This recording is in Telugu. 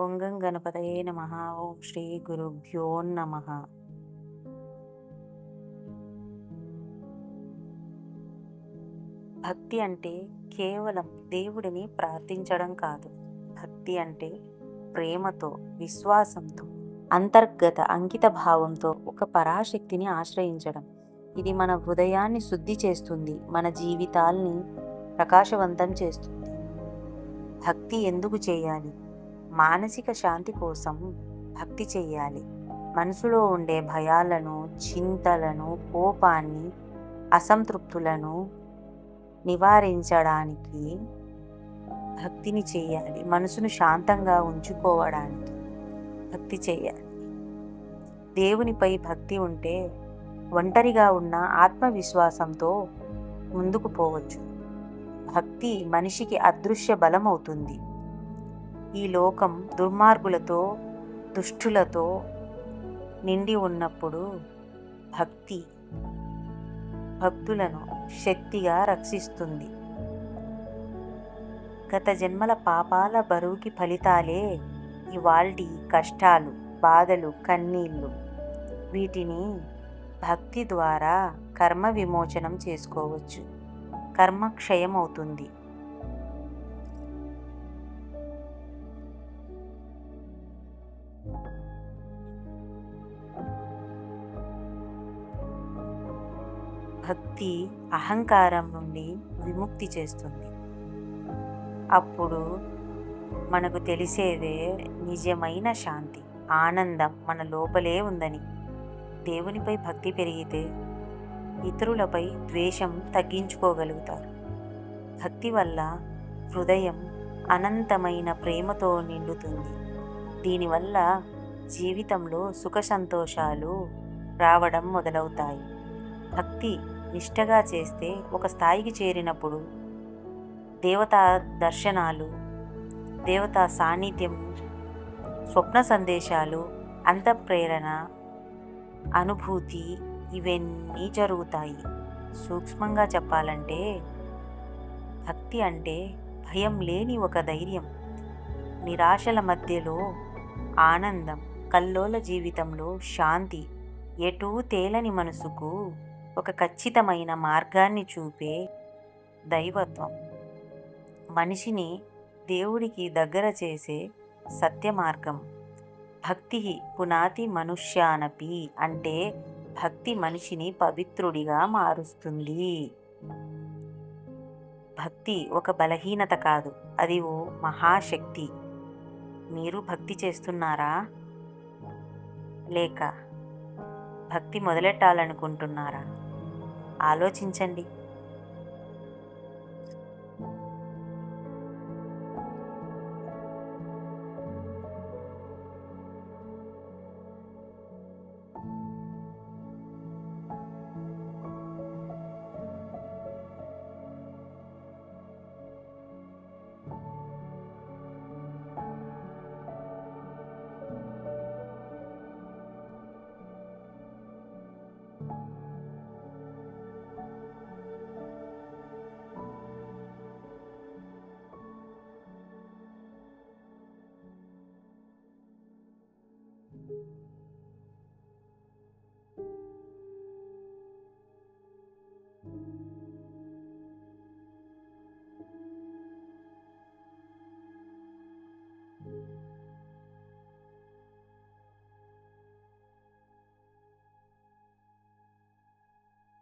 ఓం గం గణపతయే నమః. ఓం శ్రీ గురుభ్యో నమః. భక్తి అంటే కేవలం దేవుడిని ప్రార్థించడం కాదు. భక్తి అంటే ప్రేమతో, విశ్వాసంతో, అంతర్గత అంకిత భావంతో ఒక పరాశక్తిని ఆశ్రయించడం. ఇది మన హృదయాన్ని శుద్ధి చేస్తుంది, మన జీవితాల్ని ప్రకాశవంతం చేస్తుంది. భక్తి ఎందుకు చేయాలి? మానసిక శాంతి కోసం భక్తి చేయాలి. మనసులో ఉండే భయాలను, చింతలను, కోపాన్ని, అసంతృప్తులను నివారించడానికి భక్తిని చేయాలి. మనసును శాంతంగా ఉంచుకోవడానికి భక్తి చేయాలి. దేవునిపై భక్తి ఉంటే ఒంటరిగా ఉన్న ఆత్మవిశ్వాసంతో ముందుకు పోవచ్చు. భక్తి మనిషికి అదృశ్య బలం అవుతుంది. ఈ లోకం దుర్మార్గులతో, దుష్టులతో నిండి ఉన్నప్పుడు భక్తి భక్తులను శక్తిగా రక్షిస్తుంది. గత జన్మల పాపాల బరువుకి ఫలితాలే ఇవాల్టి కష్టాలు, బాధలు, కన్నీళ్ళు. వీటిని భక్తి ద్వారా కర్మ విమోచనం చేసుకోవచ్చు. కర్మ క్షయం అవుతుంది. భక్తి అహంకారం నుండి విముక్తి చేస్తుంది. అప్పుడు మనకు తెలిసేదే నిజమైన శాంతి, ఆనందం మన లోపలే ఉందని. దేవునిపై భక్తి పెరిగితే ఇతరులపై ద్వేషం తగ్గించుకోగలుగుతారు. భక్తి వల్ల హృదయం అనంతమైన ప్రేమతో నిండుతుంది. దీనివల్ల జీవితంలో సుఖ సంతోషాలు రావడం మొదలవుతాయి. భక్తి నిష్టగా చేస్తే ఒక స్థాయికి చేరినప్పుడు దేవతా దర్శనాలు, దేవతా సాన్నిధ్యం, స్వప్న సందేశాలు, అంతఃప్రేరణ, అనుభూతి ఇవన్నీ జరుగుతాయి. సూక్ష్మంగా చెప్పాలంటే భక్తి అంటే భయం లేని ఒక ధైర్యం, నిరాశల మధ్యలో ఆనందం, కల్లోల జీవితంలో శాంతి, ఎటూ తేలని మనసుకు ఒక ఖచ్చితమైన మార్గాన్ని చూపే దైవత్వం. మనిషిని దేవుడికి దగ్గర చేసే సత్య మార్గం. భక్తి పునాతి మనుష్యానపి అంటే భక్తి మనిషిని పవిత్రుడిగా మారుస్తుంది. భక్తి ఒక బలహీనత కాదు, అది ఓ మహాశక్తి. మీరు భక్తి చేస్తున్నారా? లేక భక్తి మొదలెట్టాలనుకుంటున్నారా? ఆలోచించండి.